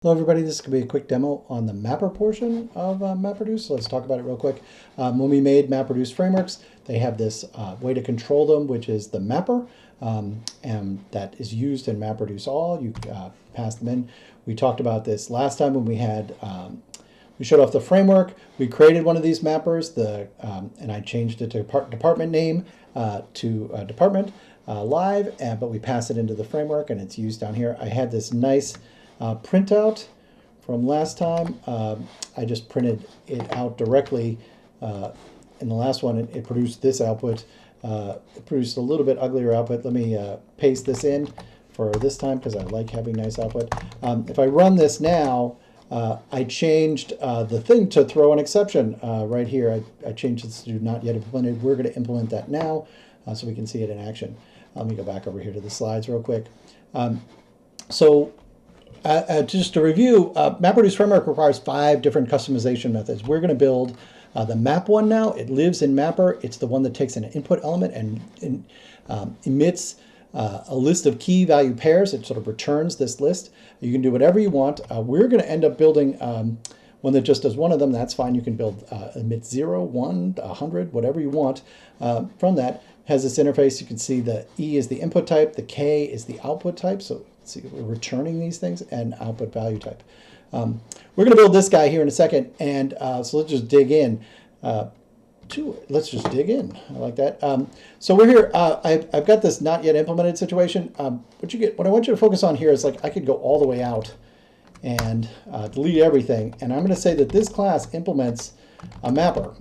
Hello everybody, this is going to be a quick demo on the mapper portion of MapReduce. So let's talk about it real quick. When we made MapReduce frameworks, they have this way to control them, which is the mapper, and that is used in MapReduce all. You pass them in. We talked about this last time when we had we showed off the framework. We created one of these mappers, and I changed it to department name to department live, but we pass it into the framework and it's used down here. I had this nice printout from last time. I just printed it out directly. In the last one, it produced this output. It produced a little bit uglier output. Let me paste this in for this time because I like having nice output. If I run this now, I changed the thing to throw an exception right here. I changed this to not yet implemented. We're going to implement that now so we can see it in action. Let me go back over here to the slides real quick. Just to review, MapReduce Framework requires 5 different customization methods. We're going to build the map one now. It lives in mapper. It's the one that takes an input element and emits a list of key value pairs. It sort of returns this list. You can do whatever you want. We're going to end up building one that just does one of them. That's fine. You can build emit 0, 1, 100, whatever you want from that. Has this interface. You can see the E is the input type, the K is the output type. So see, we're returning these things, and output value type. We're going to build this guy here in a second, and so let's just dig in. Let's just dig in. I like that. So we're here. I've got this not yet implemented situation. What I want you to focus on here is, like, I could go all the way out and delete everything, and I'm going to say that this class implements a mapper,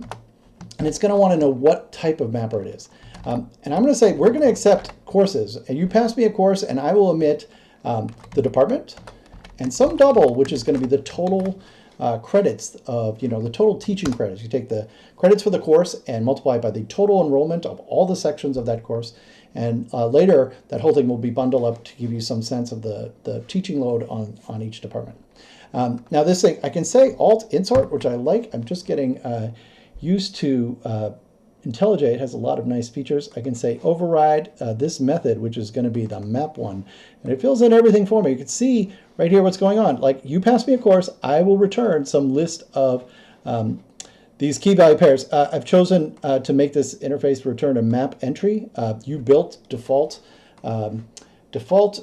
and it's going to want to know what type of mapper it is. And I'm going to say we're going to accept courses, and you pass me a course, and I will emit the department and some double, which is going to be the total credits of, the total teaching credits. You take the credits for the course and multiply it by the total enrollment of all the sections of that course. And later, that whole thing will be bundled up to give you some sense of the teaching load on each department. Now this thing, I can say Alt Insert, which I like. I'm just getting used to IntelliJ. It has a lot of nice features. I can say override this method, which is going to be the map one, and it fills in everything for me. You can see right here what's going on. Like, you pass me a course, I will return some list of these key value pairs. I've chosen to make this interface return a map entry. You built default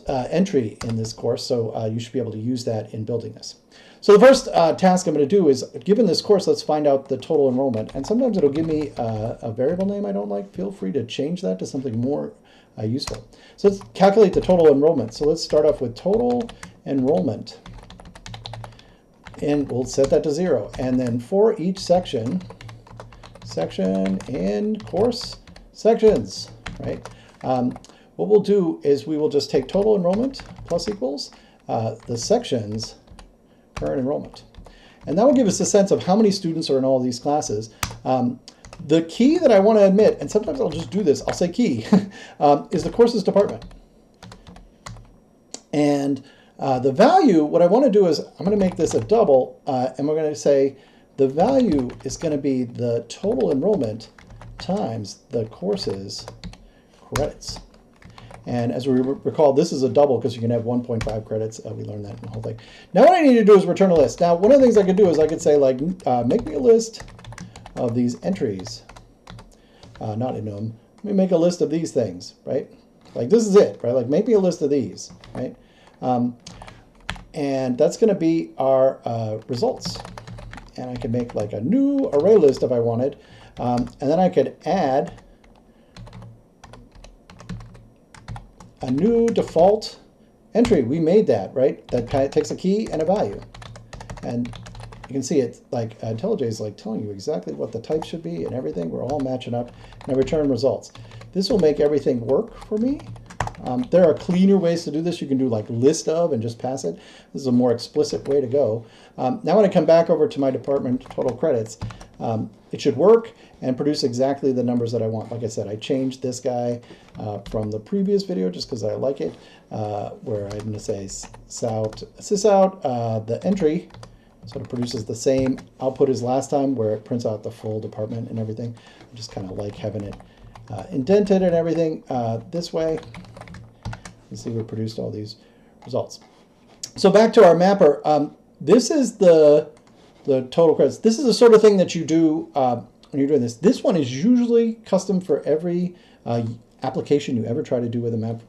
entry in this course, so you should be able to use that in building this. So the first task I'm going to do is, given this course, let's find out the total enrollment. And sometimes it'll give me a variable name I don't like. Feel free to change that to something more useful. So let's calculate the total enrollment. So let's start off with total enrollment. And we'll set that to 0. And then for each section and course sections, right? What we'll do is we will just take total enrollment plus equals the sections current enrollment. And that will give us a sense of how many students are in all these classes. The key that I want to admit, and sometimes I'll just do this, I'll say key, is the courses department. And the value, what I want to do is I'm going to make this a double, and we're going to say the value is going to be the total enrollment times the courses credits. And as we recall, this is a double because you can have 1.5 credits. We learned that in the whole thing. Now what I need to do is return a list. Now, one of the things I could do is I could say, like, make me a list of these entries. Not in them. Let me make a list of these things, right? Like, this is it, right? Like, make me a list of these, right? And that's going to be our results. And I can make, like, a new array list if I wanted. And then I could add a new default entry. We made that, right? That takes a key and a value. And you can see it, like, IntelliJ is like telling you exactly what the type should be and everything. We're all matching up, and I return results. This will make everything work for me. There are cleaner ways to do this. You can do, like, list of and just pass it. This is a more explicit way to go. Now when I come back over to my department total credits, it should work and produce exactly the numbers that I want. Like I said, I changed this guy from the previous video just because I like it, where I'm going to say sysout, the entry sort of produces the same output as last time, where it prints out the full department and everything. I just kind of like having it indented and everything this way. You see we produced all these results. So back to our mapper. This is the total credits. This is the sort of thing that you do when you're doing this. This one is usually custom for every application you ever try to do with a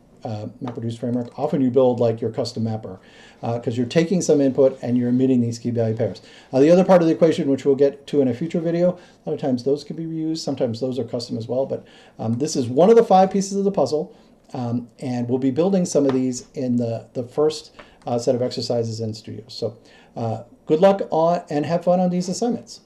MapReduce framework. Often you build like your custom mapper because you're taking some input and you're emitting these key value pairs. The other part of the equation, which we'll get to in a future video, a lot of times those can be reused. Sometimes those are custom as well. But this is one of the 5 pieces of the puzzle. And we'll be building some of these in the first set of exercises in Studio. So good luck and have fun on these assignments.